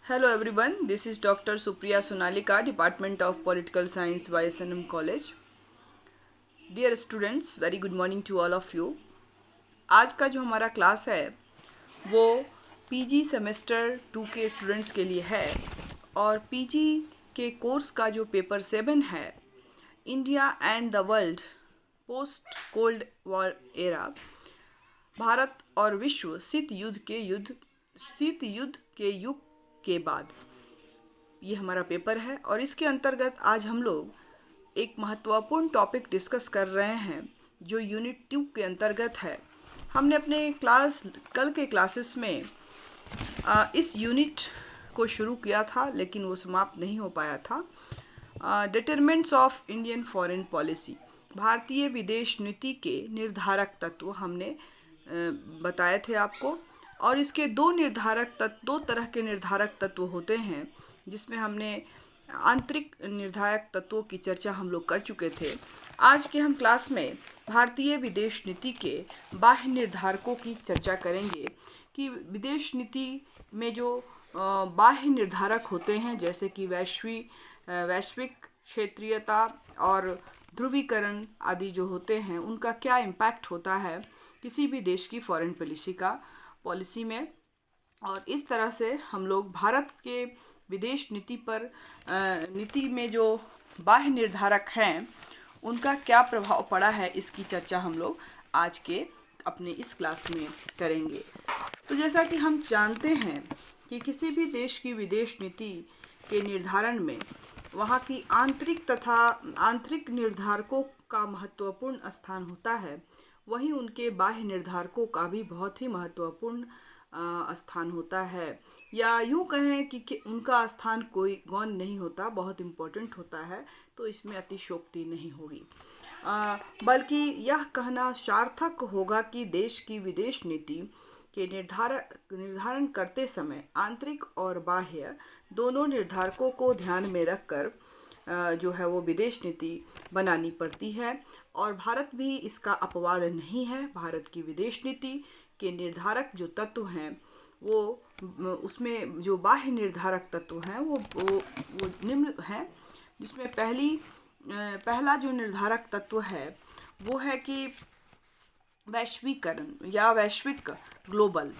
Hello everyone, this is Dr. Supriya Sonalika, Department of Political Science by S&M College. Dear students, very good morning to all of you. आज का जो हमारा class है वो PG semester 2 के students के लिए है और पीजी के कोर्स का जो पेपर 7 है India and the world post cold war era, Bharat और विश्व शीत युद्ध के युग के बाद, ये हमारा पेपर है। और इसके अंतर्गत आज हम लोग एक महत्वपूर्ण टॉपिक डिस्कस कर रहे हैं जो यूनिट 2 के अंतर्गत है। हमने अपने कल के क्लासेस में इस यूनिट को शुरू किया था लेकिन वो समाप्त नहीं हो पाया था। Determinants of Indian foreign policy, भारतीय विदेश नीति के निर्धारक तत्व हमने बताए थे आपको। और इसके दो तरह के निर्धारक तत्व होते हैं जिसमें हमने आंतरिक निर्धारक तत्वों की चर्चा हम लोग कर चुके थे। आज के हम क्लास में भारतीय विदेश नीति के बाह्य निर्धारकों की चर्चा करेंगे कि विदेश नीति में जो बाह्य निर्धारक होते हैं जैसे कि वैश्विक क्षेत्रीयता और ध्रुवीकरण आदि जो होते हैं उनका क्या इम्पैक्ट होता है किसी भी देश की फॉरेन पॉलिसी में। और इस तरह से हम लोग भारत के विदेश नीति में जो बाह्य निर्धारक हैं उनका क्या प्रभाव पड़ा है इसकी चर्चा हम लोग आज के अपने इस क्लास में करेंगे। तो जैसा कि हम जानते हैं कि किसी भी देश की विदेश नीति के निर्धारण में वहाँ की आंतरिक निर्धारकों का महत्वपूर्ण स्थान होता है, वहीं उनके बाह्य निर्धारकों का भी बहुत ही महत्वपूर्ण स्थान होता है, या यूँ कहें कि उनका स्थान कोई गौण नहीं होता, बहुत इम्पोर्टेंट होता है। तो इसमें अतिशयोक्ति नहीं होगी, बल्कि यह कहना सार्थक होगा कि देश की विदेश नीति के निर्धारण करते समय आंतरिक और बाह्य दोनों निर्धारकों को ध्यान में रखकर जो है वो विदेश नीति बनानी पड़ती है। और भारत भी इसका अपवाद नहीं है। भारत की विदेश नीति के निर्धारक जो तत्व हैं वो उसमें जो बाह्य निर्धारक तत्व हैं वो निम्न हैं, जिसमें पहला जो निर्धारक तत्व है वो है कि वैश्वीकरण या वैश्विक ग्लोबल।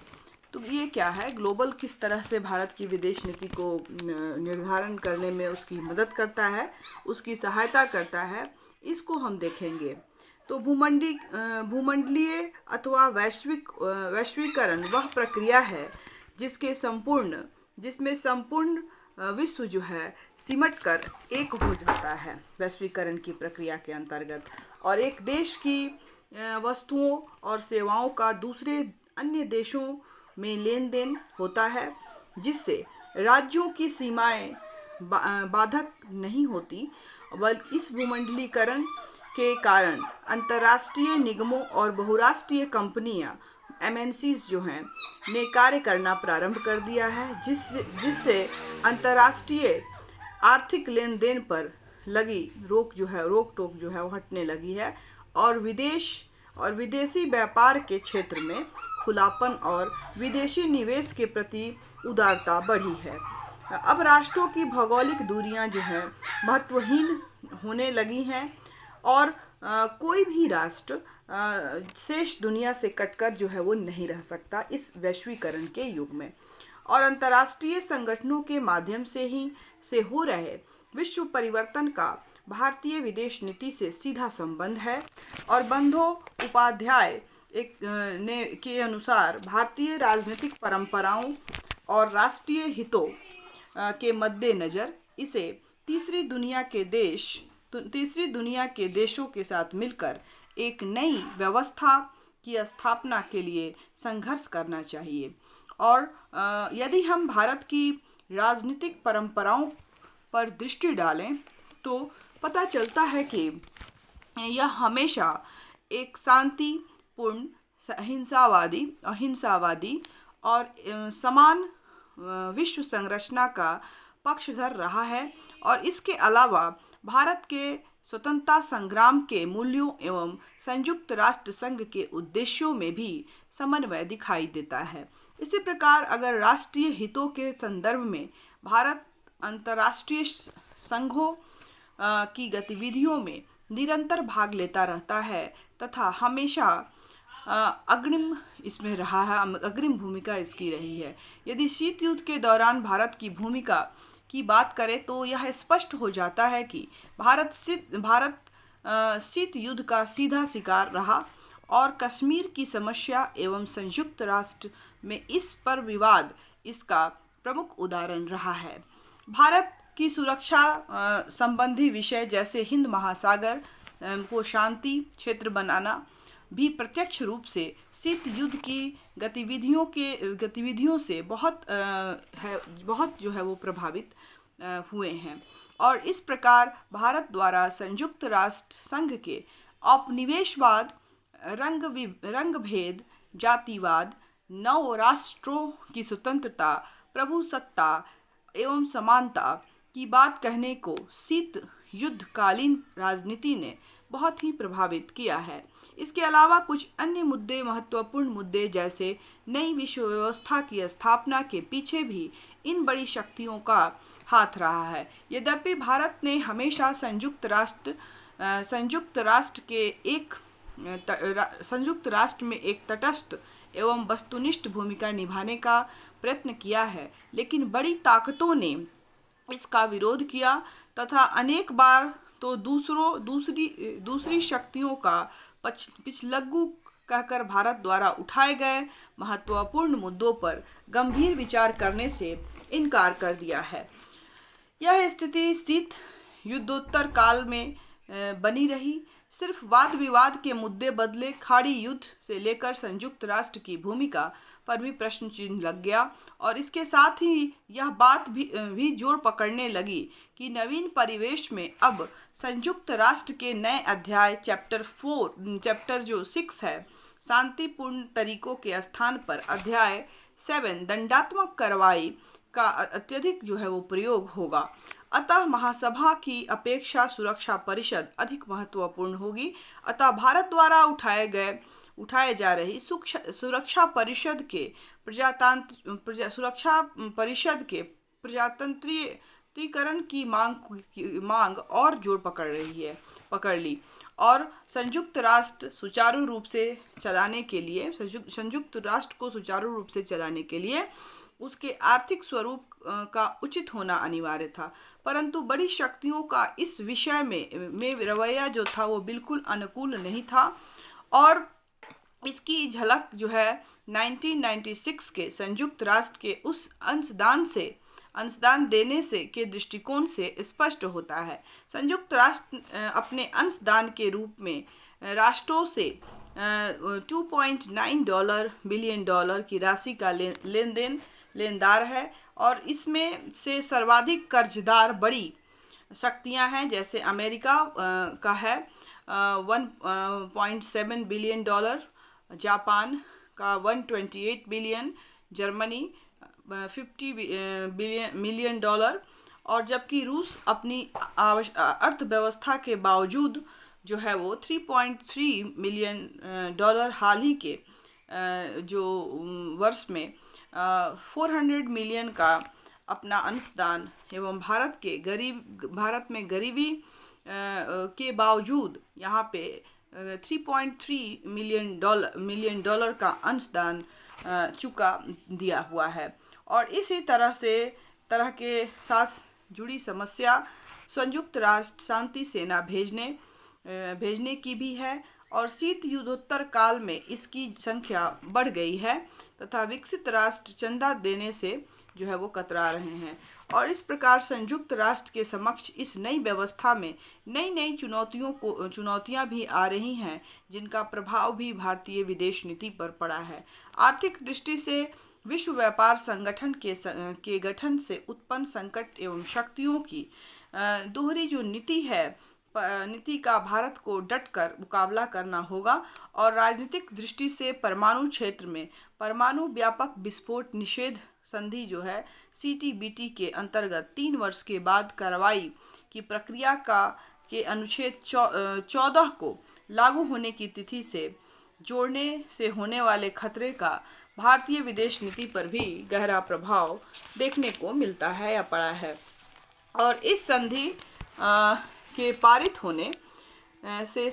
तो ये क्या है, ग्लोबल किस तरह से भारत की विदेश नीति को निर्धारण करने में उसकी मदद करता है, उसकी सहायता करता है, इसको हम देखेंगे। तो भूमंडलीय अथवा वैश्वीकरण वह प्रक्रिया है जिसमें संपूर्ण विश्व जो है सिमट कर एक हो जाता है वैश्वीकरण की प्रक्रिया के अंतर्गत, और एक देश की वस्तुओं और सेवाओं का दूसरे अन्य देशों में लेन देन होता है, जिससे राज्यों की सीमाएं बाधक नहीं होती, बल्कि इस भूमंडलीकरण के कारण अंतर्राष्ट्रीय निगमों और बहुराष्ट्रीय कंपनियां MNCs जो हैं ने कार्य करना प्रारंभ कर दिया है, जिससे अंतर्राष्ट्रीय आर्थिक लेन देन पर लगी रोक टोक जो है वो हटने लगी है, और विदेशी व्यापार के क्षेत्र में खुलापन और विदेशी निवेश के प्रति उदारता बढ़ी है। अब राष्ट्रों की भौगोलिक दूरियां जो हैं महत्वहीन होने लगी हैं और कोई भी राष्ट्र शेष दुनिया से कटकर जो है वो नहीं रह सकता इस वैश्वीकरण के युग में। और अंतर्राष्ट्रीय संगठनों के माध्यम से हो रहे विश्व परिवर्तन का भारतीय विदेश नीति से सीधा संबंध है। और बंदोपाध्याय के अनुसार भारतीय राजनीतिक परंपराओं और राष्ट्रीय हितों के मद्देनज़र इसे तीसरी दुनिया के देशों के साथ मिलकर एक नई व्यवस्था की स्थापना के लिए संघर्ष करना चाहिए। और यदि हम भारत की राजनीतिक परंपराओं पर दृष्टि डालें तो पता चलता है कि यह हमेशा एक शांतिपूर्ण, अहिंसावादी और समान विश्व संरचना का पक्षधर रहा है। और इसके अलावा भारत के स्वतंत्रता संग्राम के मूल्यों एवं संयुक्त राष्ट्र संघ के उद्देश्यों में भी समन्वय दिखाई देता है। इसी प्रकार अगर राष्ट्रीय हितों के संदर्भ में भारत अंतर्राष्ट्रीय संघों की गतिविधियों में निरंतर भाग लेता रहता है तथा हमेशा अग्रिम इसमें रहा है, अग्रिम भूमिका इसकी रही है। यदि शीत युद्ध के दौरान भारत की भूमिका की बात करें तो यह स्पष्ट हो जाता है कि भारत शीत युद्ध का सीधा शिकार रहा और कश्मीर की समस्या एवं संयुक्त राष्ट्र में इस पर विवाद इसका प्रमुख उदाहरण रहा है। भारत की सुरक्षा संबंधी विषय जैसे हिंद महासागर को शांति क्षेत्र बनाना भी प्रत्यक्ष रूप से शीत युद्ध की गतिविधियों से बहुत जो है वो प्रभावित हुए हैं और इस प्रकार भारत द्वारा संयुक्त राष्ट्र संघ के औपनिवेशवाद, रंग भेद, जातिवाद, नौ राष्ट्रों की स्वतंत्रता, प्रभुसत्ता एवं समानता की बात कहने को शीत युद्ध कालीन राजनीति ने बहुत ही प्रभावित किया है। इसके अलावा कुछ अन्य मुद्दे, महत्वपूर्ण मुद्दे जैसे नई विश्व व्यवस्था की स्थापना के पीछे भी इन बड़ी शक्तियों का हाथ रहा है। यद्यपि भारत ने हमेशा संयुक्त राष्ट्र में एक तटस्थ एवं वस्तुनिष्ठ भूमिका निभाने का प्रयत्न किया है, लेकिन बड़ी ताकतों ने इसका विरोध किया तथा अनेक बार तो दूसरी शक्तियों का पिछलग्गू कहकर भारत द्वारा उठाए गए महत्वपूर्ण मुद्दों पर गंभीर विचार करने से इनकार कर दिया है। यह स्थिति शीत युद्धोत्तर काल में बनी रही। सिर्फ वाद विवाद के मुद्दे बदले खाड़ी युद्ध से लेकर संयुक्त राष्ट्र की भूमिका पर भी प्रश्न चिन्ह लग गया और इसके साथ ही यह बात भी जोर पकड़ने लगी कि नवीन परिवेश में अब संयुक्त राष्ट्र के नए अध्याय चैप्टर जो 6 है, शांतिपूर्ण तरीकों के स्थान पर अध्याय 7 दंडात्मक कार्रवाई का अत्यधिक जो है वो प्रयोग होगा। अतः महासभा की अपेक्षा सुरक्षा परिषद अधिक महत्वपूर्ण होगी। अतः भारत द्वारा उठाए जा रही सुरक्षा परिषद के प्रजातंत्रीकरण की मांग और जोर पकड़ ली और संयुक्त राष्ट्र को सुचारू रूप से चलाने के लिए उसके आर्थिक स्वरूप का उचित होना अनिवार्य था। परंतु बड़ी शक्तियों का इस विषय में रवैया जो था वो बिल्कुल अनुकूल नहीं था और इसकी झलक जो है 1996 के संयुक्त राष्ट्र के उस अंशदान देने से के दृष्टिकोण से स्पष्ट होता है। संयुक्त राष्ट्र अपने अंशदान के रूप में राष्ट्रों से $2.9 बिलियन की राशि का लेनदार है और इसमें से सर्वाधिक कर्जदार बड़ी शक्तियां हैं जैसे अमेरिका का है 1.7 बिलियन डॉलर, जापान का 128 बिलियन, जर्मनी 50 मिलियन डॉलर और जबकि रूस अपनी अर्थव्यवस्था के बावजूद जो है वो 3.3 मिलियन डॉलर हाल ही के जो वर्ष में 400 मिलियन का अपना अंशदान एवं भारत में गरीबी के बावजूद यहाँ पे 3.3 मिलियन डॉलर का अंशदान दिया हुआ है। और इसी तरह के साथ जुड़ी समस्या संयुक्त राष्ट्र शांति सेना भेजने की भी है और शीत युद्धोत्तर काल में इसकी संख्या बढ़ गई है तथा विकसित राष्ट्र चंदा देने से जो है वो कतरा रहे हैं और इस प्रकार संयुक्त राष्ट्र के समक्ष इस नई व्यवस्था में नई चुनौतियां भी आ रही हैं जिनका प्रभाव भी भारतीय विदेश नीति पर पड़ा है। आर्थिक दृष्टि से विश्व व्यापार संगठन के गठन से उत्पन्न संकट एवं शक्तियों की दोहरी जो नीति का भारत को डटकर मुकाबला करना होगा और राजनीतिक दृष्टि से परमाणु क्षेत्र में परमाणु व्यापक विस्फोट निषेध संधि जो है CTBT के अंतर्गत 3 वर्ष के बाद कार्रवाई की प्रक्रिया के अनुच्छेद 14 को लागू होने की तिथि से जोड़ने से होने वाले खतरे का भारतीय विदेश नीति पर भी गहरा प्रभाव देखने को मिलता है या पड़ा है। और इस संधि के पारित होने से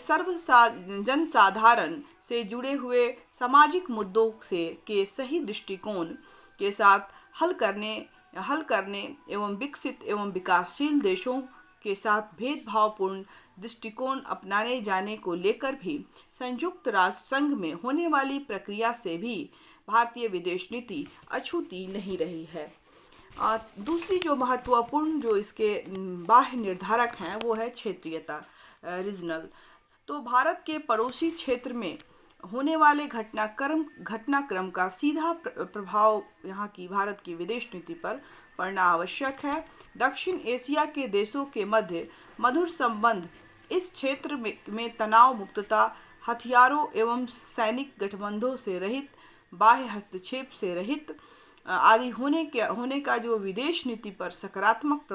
जनसाधारण से जुड़े हुए सामाजिक मुद्दों से के सही दृष्टिकोण के साथ हल करने एवं विकसित एवं विकासशील देशों के साथ भेदभावपूर्ण दृष्टिकोण अपनाने जाने को लेकर भी संयुक्त राष्ट्र संघ में होने वाली प्रक्रिया से भी भारतीय विदेश नीति अछूती नहीं रही है। दूसरी जो महत्वपूर्ण जो इसके बाह्य निर्धारक हैं वो है क्षेत्रीयता, रीजनल। तो भारत के पड़ोसी क्षेत्र में होने वाले घटनाक्रम का सीधा प्रभाव यहाँ की भारत की विदेश नीति पर पड़ना आवश्यक है। दक्षिण एशिया के देशों के मध्य मधुर संबंध, इस क्षेत्र में तनाव मुक्तता, हथियारों एवं सैनिक गठबंधों से रहित, बाह्य हस्तक्षेप से रहित आदि होने का जो विदेश नीति पर सकारात्मक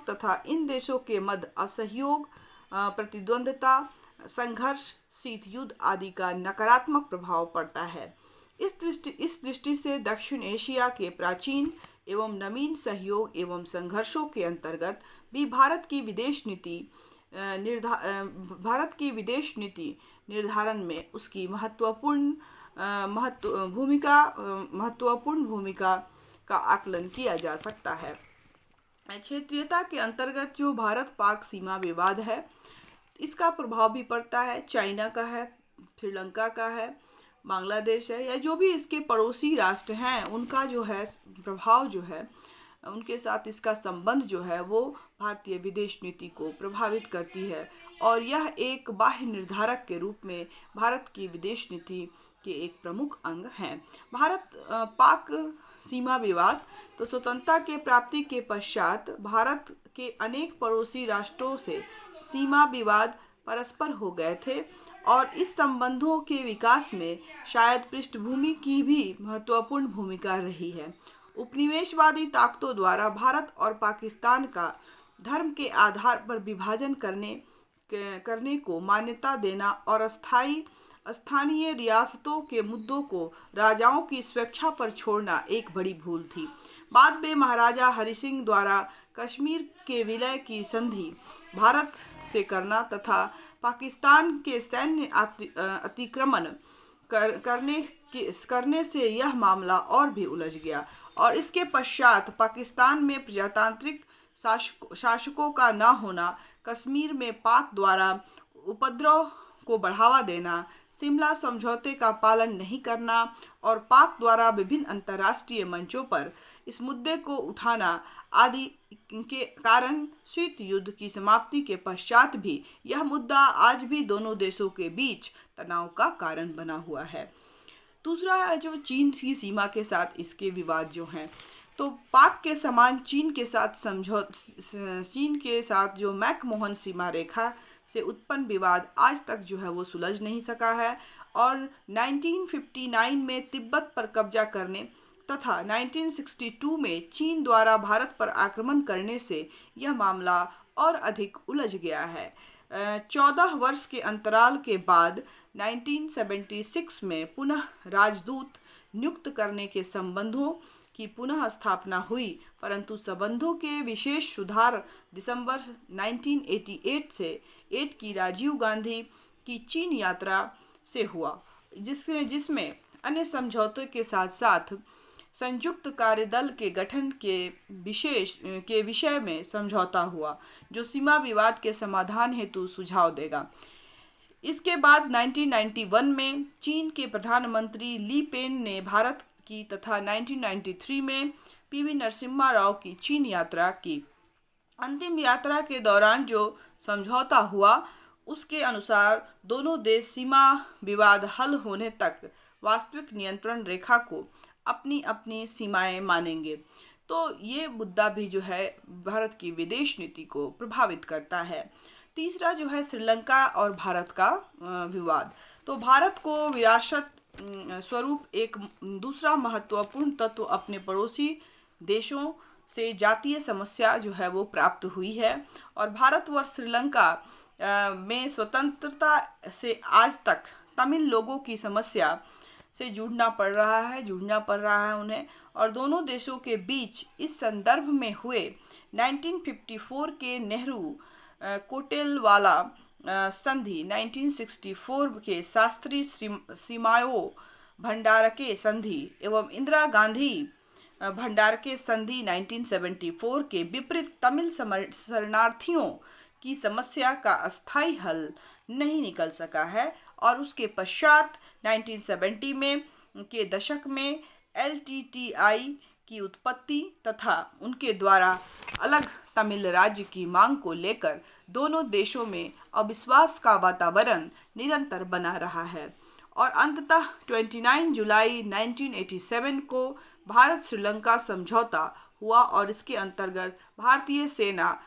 तथा इन देशों के मध्य असहयोग, प्रतिद्वंद्विता, संघर्ष, शीत युद्ध आदि का नकारात्मक प्रभाव पड़ता है। इस दृष्टि से दक्षिण एशिया के प्राचीन एवं नवीन सहयोग एवं संघर्षों के अंतर्गत भी भारत की विदेश नीति निर्धारण में उसकी महत्वपूर्ण भूमिका का आकलन किया जा सकता है। क्षेत्रीयता के अंतर्गत जो भारत पाक सीमा विवाद है, इसका प्रभाव भी पड़ता है। चाइना का है, श्रीलंका का है, बांग्लादेश है, या जो भी इसके पड़ोसी राष्ट्र हैं उनका जो है प्रभाव जो है, उनके साथ इसका संबंध जो है वो भारतीय विदेश नीति को प्रभावित करती है। और यह एक बाह्य निर्धारक के रूप में भारत की विदेश नीति के एक प्रमुख अंग हैं। भारत पाक सीमा विवाद, तो स्वतंत्रता के प्राप्ति के पश्चात भारत के अनेक पड़ोसी राष्ट्रों से सीमा विवाद परस्पर हो गए थे और इस संबंधों के विकास में शायद पृष्ठभूमि की भी महत्वपूर्ण भूमिका रही है। उपनिवेशवादी ताकतों द्वारा भारत और पाकिस्तान का धर्म के आधार पर विभाजन करने को मान्यता देना और स्थानीय रियासतों के मुद्दों को राजाओं की स्वेच्छा पर छोड़ना एक बड़ी भूल थी। बाद में महाराजा हरि सिंह द्वारा कश्मीर के विलय की संधि भारत से करना तथा पाकिस्तान के सैन्य अतिक्रमण करने से यह मामला और भी उलझ गया और इसके पश्चात पाकिस्तान में प्रजातांत्रिक शासकों का न होना, कश्मीर में पाक द्वारा उपद्रव को बढ़ावा देना, शिमला समझौते का पालन नहीं करना और पाक द्वारा विभिन्न अंतर्राष्ट्रीय मंचों पर इस मुद्दे को उठाना आदि के कारण शीत युद्ध की समाप्ति के पश्चात भी यह मुद्दा आज भी दोनों देशों के बीच तनाव का कारण बना हुआ है। दूसरा है जो चीन की सीमा के साथ इसके विवाद जो हैं, तो पाक के समान चीन के साथ जो मैकमोहन सीमा रेखा से उत्पन्न विवाद आज तक जो है वो सुलझ नहीं सका है और 1959 में तिब्बत पर कब्जा करने तथा 1962 में चीन द्वारा भारत पर आक्रमण करने से यह मामला और अधिक उलझ गया है। 14 वर्ष के अंतराल के बाद 1976 में पुनः राजदूत नियुक्त करने के संबंधों की पुनः स्थापना हुई, परंतु संबंधों के विशेष सुधार दिसंबर 1988 से 8 की राजीव गांधी की चीन यात्रा से हुआ, जिसमें अन्य समझौते के साथ साथ संयुक्त कार्यदल के गठन के विषय में समझौता हुआ, जो सीमा विवाद के समाधान हेतु सुझाव देगा। इसके बाद 1991 में चीन के प्रधानमंत्री ली पेन ने भारत की तथा 1993 में पीवी नरसिम्हा राव की चीन यात्रा की। अंतिम यात्रा के दौरान जो समझौता हुआ उसके अनुसार दोनों देश सीमा विवाद हल होने तक वास्तविक नियंत्रण रेखा को अपनी अपनी सीमाएं मानेंगे। तो ये मुद्दा भी जो है भारत की विदेश नीति को प्रभावित करता है। तीसरा जो है श्रीलंका और भारत का विवाद, तो भारत को विरासत स्वरूप एक दूसरा महत्वपूर्ण तत्व अपने पड़ोसी देशों से जातीय समस्या जो है वो प्राप्त हुई है और भारत व श्रीलंका में स्वतंत्रता से आज तक तमिल लोगों की समस्या से जूझना पड़ रहा है उन्हें। और दोनों देशों के बीच इस संदर्भ में हुए 1954 के नेहरू कोटेलवाला संधि, 1964 के शास्त्री श्रीमायो भंडारके संधि एवं इंदिरा गांधी भंडारके संधि 1974 के विपरीत तमिल शरणार्थियों की समस्या का अस्थायी हल नहीं निकल सका है। और उसके पश्चात 1970 में के दशक में एलटीटीई की उत्पत्ति तथा उनके द्वारा अलग तमिल राज्य की मांग को लेकर दोनों देशों में अविश्वास का वातावरण निरंतर बना रहा है। और अंततः 29 जुलाई 1987 को भारत श्रीलंका समझौता हुआ और इसके अंतर्गत भारतीय सेना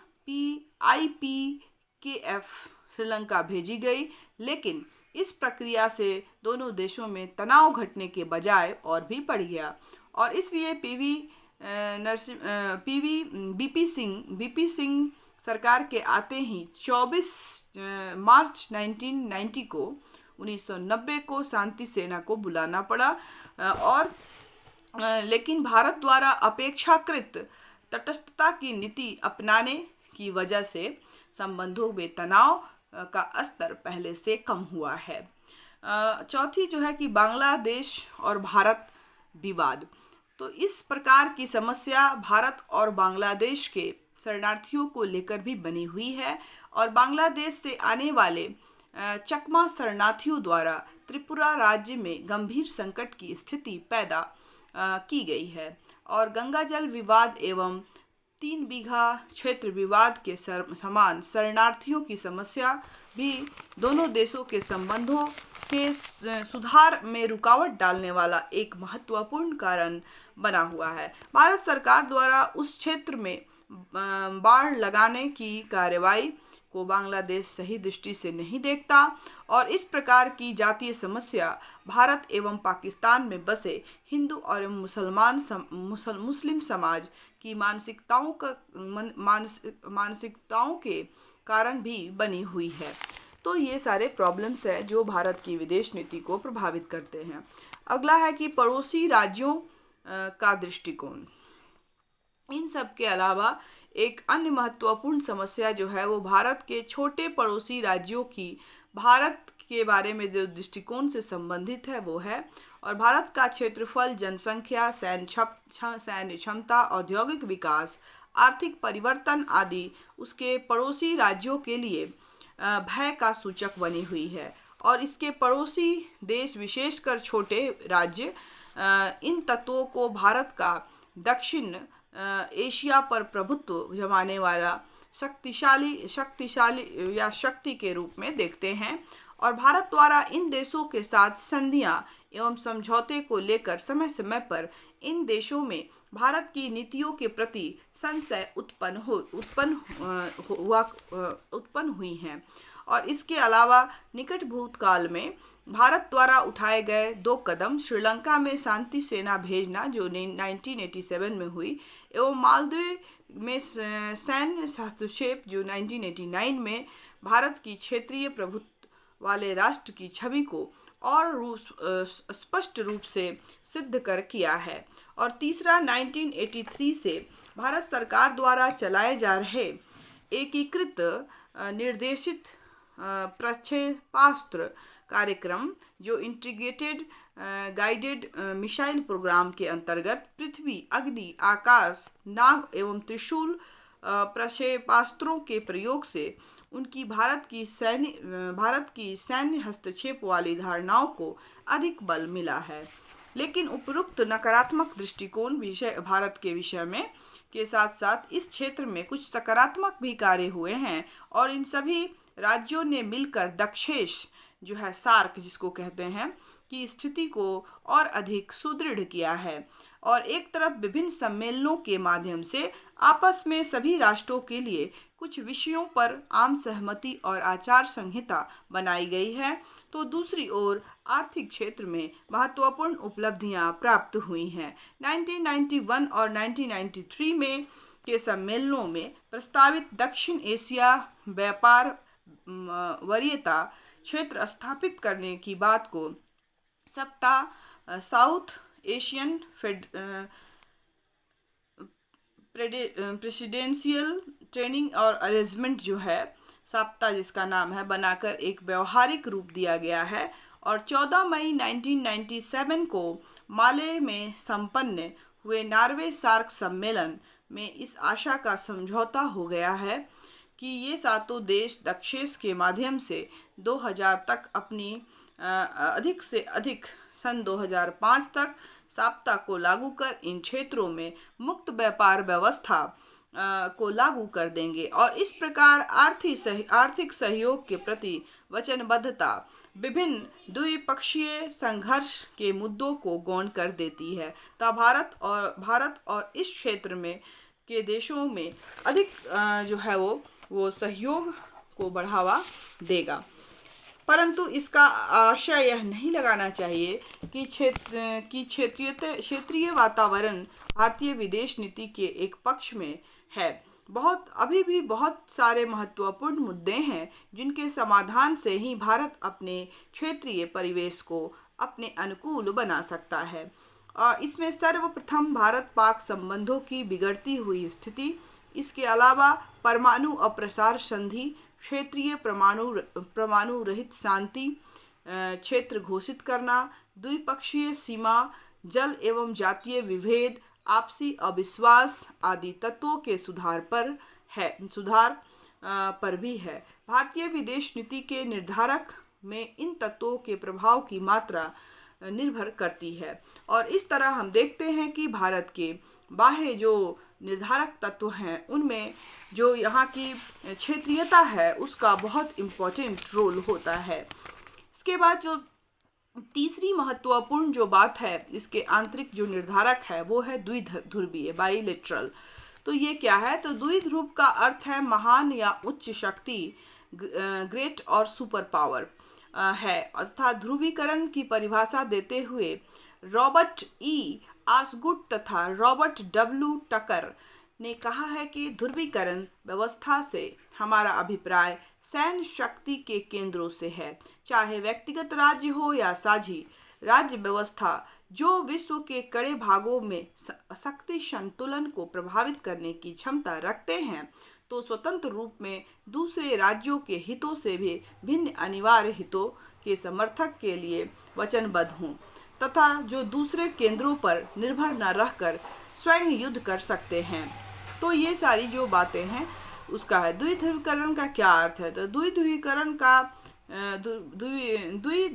IPKF श्रीलंका भेजी गई। लेकिन इस प्रक्रिया से दोनों देशों में तनाव घटने के बजाय और भी बढ़ गया और इसलिए बीपी सिंह सरकार के आते ही 24 मार्च 1990 को शांति सेना को बुलाना पड़ा। और लेकिन भारत द्वारा अपेक्षाकृत तटस्थता की नीति अपनाने की वजह से संबंधों में तनाव का स्तर पहले से कम हुआ है। चौथी जो है कि बांग्लादेश और भारत विवाद। तो इस प्रकार की समस्या भारत और बांग्लादेश के शरणार्थियों को लेकर भी बनी हुई है और बांग्लादेश से आने वाले चकमा शरणार्थियों द्वारा त्रिपुरा राज्य में गंभीर संकट की स्थिति पैदा की गई है। और गंगा जल विवाद एवं 3 बीघा क्षेत्र विवाद के समान शरणार्थियों की समस्या भी दोनों देशों के संबंधों के सुधार में रुकावट डालने वाला एक महत्वपूर्ण कारण बना हुआ है। भारत सरकार द्वारा उस क्षेत्र में बाड़ लगाने की कार्रवाई को बांग्लादेश सही दृष्टि से नहीं देखता और इस प्रकार की जातीय समस्या भारत एवं पाकिस्तान में बसे हिंदू और मुस्लिम समाज की मानसिकताओं के कारण भी बनी हुई है। तो ये सारे प्रॉब्लम्स हैं जो भारत की विदेश नीति को प्रभावित करते हैं। अगला है कि पड़ोसी राज्यों का दृष्टिकोण। इन सब के अलावा एक अन्य महत्वपूर्ण समस्या जो है वो भारत के छोटे पड़ोसी राज्यों की भारत के बारे में जो दृष्टिकोण से संबंधित है वो है। और भारत का क्षेत्रफल, जनसंख्या, सैन्य क्षमता, औद्योगिक विकास, आर्थिक परिवर्तन आदि उसके पड़ोसी राज्यों के लिए भय का सूचक बनी हुई है। और इसके पड़ोसी देश, विशेषकर छोटे राज्य, इन तत्वों को भारत का दक्षिण एशिया पर प्रभुत्व जमाने वाला शक्तिशाली या शक्ति के रूप में देखते हैं। और भारत द्वारा इन देशों के साथ संधियां एवं समझौते को लेकर समय समय पर इन देशों में भारत की नीतियों के प्रति संशय उत्पन्न हुई हैं। और इसके अलावा निकट भूतकाल में भारत द्वारा उठाए गए 2 कदम, श्रीलंका में शांति सेना भेजना जो 1987 में हुई एवं मालदीव में सैन्य हस्तक्षेप जो 1989 में भारत की क्षेत्रीय प्रभुत्व वाले राष्ट्र की छवि को और स्पष्ट रूप से सिद्ध कर किया है। और तीसरा 1983 से भारत सरकार द्वारा चलाए जा रहे एकीकृत निर्देशित प्रक्षेपास्त्र कार्यक्रम जो इंटीग्रेटेड गाइडेड मिसाइल प्रोग्राम के अंतर्गत पृथ्वी, अग्नि, आकाश, नाग एवं त्रिशूल प्रक्षेपास्त्रों के प्रयोग से उनकी भारत की सैन्य हस्तक्षेप वाली धारणाओं को अधिक बल मिला है। लेकिन उपरोक्त नकारात्मक दृष्टिकोण भारत के विषय में के साथ साथ इस क्षेत्र में कुछ सकारात्मक भी कार्य हुए हैं और इन सभी राज्यों ने मिलकर दक्षेश जो है सार्क जिसको कहते हैं की स्थिति को और अधिक सुदृढ़ किया है। और एक तरफ विभिन्न सम्मेलनों के माध्यम से आपस में सभी राष्ट्रों के लिए कुछ विषयों पर आम सहमति और आचार संहिता बनाई गई है, तो दूसरी ओर आर्थिक क्षेत्र में महत्वपूर्ण उपलब्धियां प्राप्त हुई हैं। 1991 और 1993 में के सम्मेलनों में प्रस्तावित दक्षिण एशिया व्यापार वरीयता क्षेत्र स्थापित करने की बात को साउथ एशियन प्रेसिडेंशियल ट्रेनिंग और अरेंजमेंट जो है, साप्ता जिसका नाम है, बनाकर एक व्यवहारिक रूप दिया गया है। और 14 मई 1997 को माले में संपन्न हुए नॉर्वे सार्क सम्मेलन में इस आशा का समझौता हो गया है कि ये सातों देश दक्षेस के माध्यम से 2000 तक अपनी अधिक से अधिक सन 2005 तक साप्ता को लागू कर इन क्षेत्रों में मुक्त व्यापार व्यवस्था को लागू कर देंगे और इस प्रकार आर्थिक सहयोग के प्रति वचनबद्धता विभिन्न द्विपक्षीय संघर्ष के मुद्दों को गौण कर देती है। तब भारत और इस क्षेत्र में के देशों में अधिक जो है वो सहयोग को बढ़ावा देगा। परंतु इसका आशय यह नहीं लगाना चाहिए कि क्षेत्रीय वातावरण भारतीय विदेश नीति के एक पक्ष में है। अभी भी बहुत सारे महत्वपूर्ण मुद्दे हैं जिनके समाधान से ही भारत अपने क्षेत्रीय परिवेश को अपने अनुकूल बना सकता है। इसमें सर्वप्रथम भारत पाक संबंधों की बिगड़ती हुई स्थिति, इसके अलावा परमाणु अप्रसार संधि, क्षेत्रीय परमाणु रहित शांति क्षेत्र घोषित करना, द्विपक्षीय सीमा, जल एवं जातीय विभेद, आपसी अविश्वास आदि तत्वों के सुधार पर भी है। भारतीय विदेश नीति के निर्धारक में इन तत्वों के प्रभाव की मात्रा निर्भर करती है और इस तरह हम देखते हैं कि भारत के बाह्य जो निर्धारक तत्व हैं उनमें जो यहाँ की क्षेत्रीयता है उसका बहुत इम्पोर्टेंट रोल होता है। इसके बाद जो तीसरी महत्वपूर्ण जो बात है, इसके आंतरिक जो निर्धारक है वो है द्विध्रुवीय, बाइलेटरल। तो ये क्या है? तो द्विध्रुव का अर्थ है महान या उच्च शक्ति, ग्रेट और सुपर पावर है। अर्थात ध्रुवीकरण की परिभाषा देते हुए रॉबर्ट ई आसगुड तथा रॉबर्ट डब्ल्यू टकर ने कहा है कि ध्रुवीकरण व्यवस्था से हमारा अभिप्राय सैन्य शक्ति के केंद्रों से है, चाहे व्यक्तिगत राज्य हो या साझी राज्य व्यवस्था, जो विश्व के कड़े भागों में शक्ति संतुलन को प्रभावित करने की क्षमता रखते हैं, तो स्वतंत्र रूप में दूसरे राज्यों के हितों से भी भिन्न अनिवार्य हितों के समर्थक के लिए वचनबद्ध हों तथा जो दूसरे केंद्रों पर निर्भर न रहकर स्वयं युद्ध कर सकते हैं। तो ये सारी जो बातें हैं उसका है। द्विध्रुवीकरण का क्या अर्थ है? तो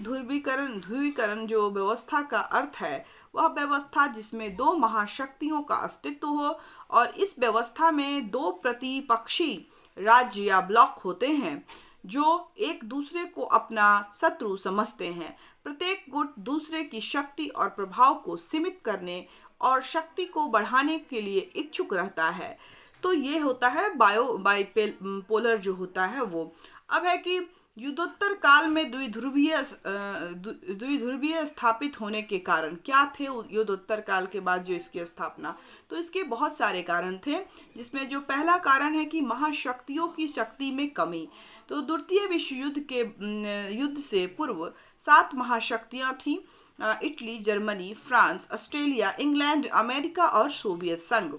ध्रुवीकरण जो व्यवस्था का अर्थ है वह व्यवस्था जिसमें दो महाशक्तियों का अस्तित्व हो और इस व्यवस्था में दो प्रतिपक्षी राज्य या ब्लॉक होते हैं जो एक दूसरे को अपना शत्रु समझते हैं। प्रत्येक गुट दूसरे की शक्ति और प्रभाव को सीमित करने और शक्ति को बढ़ाने के लिए इच्छुक रहता है। तो ये होता है बाइपोलर जो होता है वो। अब है कि युद्धोत्तर काल में द्विध्रुवीय स्थापित होने के कारण क्या थे? युद्धोत्तर काल के बाद जो इसकी स्थापना, तो इसके बहुत सारे कारण थे, जिसमें जो पहला कारण है कि महाशक्तियों की शक्ति में कमी। तो द्वितीय विश्व युद्ध से पूर्व 7 महाशक्तियां थीं, Italy, Germany, France, Australia, England, America और सोवियत संघ।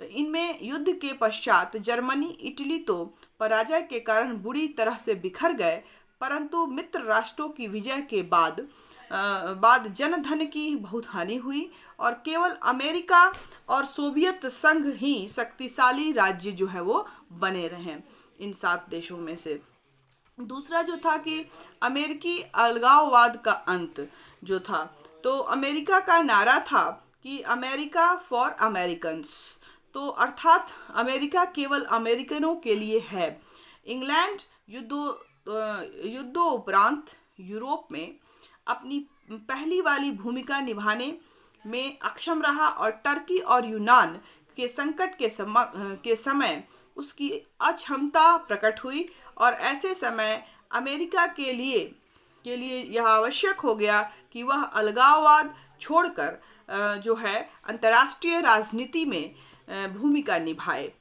इनमें युद्ध के पश्चात जर्मनी, इटली तो पराजय के कारण बुरी तरह से बिखर गए, परंतु मित्र राष्ट्रों की विजय के बाद जनधन की बहुत हानि हुई और केवल अमेरिका और सोवियत संघ ही शक्तिशाली राज्य जो है वो बने रहे इन 7 देशों में से। दूसरा जो था कि अमेरिकी अलगाववाद का अंत जो था, तो अमेरिका का नारा था कि अमेरिका फॉर अमेरिकन्स, तो अर्थात अमेरिका केवल अमेरिकनों के लिए है। इंग्लैंड युद्धों उपरांत यूरोप में अपनी पहली वाली भूमिका निभाने में अक्षम रहा और टर्की और यूनान के संकट के समय उसकी अक्षमता प्रकट हुई और ऐसे समय अमेरिका के लिए यह आवश्यक हो गया कि वह अलगाववाद छोड़कर जो है अंतर्राष्ट्रीय राजनीति में भूमिका निभाए।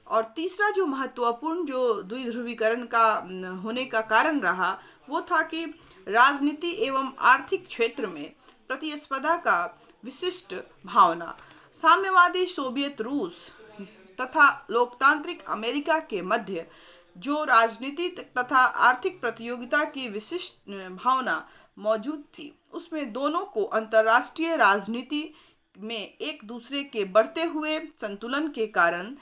और तीसरा जो महत्वपूर्ण जो द्विध्रुवीकरण का होने का कारण रहा वो था कि राजनीति एवं आर्थिक क्षेत्र में प्रतिस्पर्धा का विशिष्ट भावना। साम्यवादी सोवियत रूस तथा लोकतांत्रिक अमेरिका के मध्य जो राजनीतिक तथा आर्थिक प्रतियोगिता की विशिष्ट भावना मौजूद थी, उसमें दोनों को अंतर्राष्ट्रीय राजनीति में एक दूसरे के बढ़ते हुए संतुलन के कारण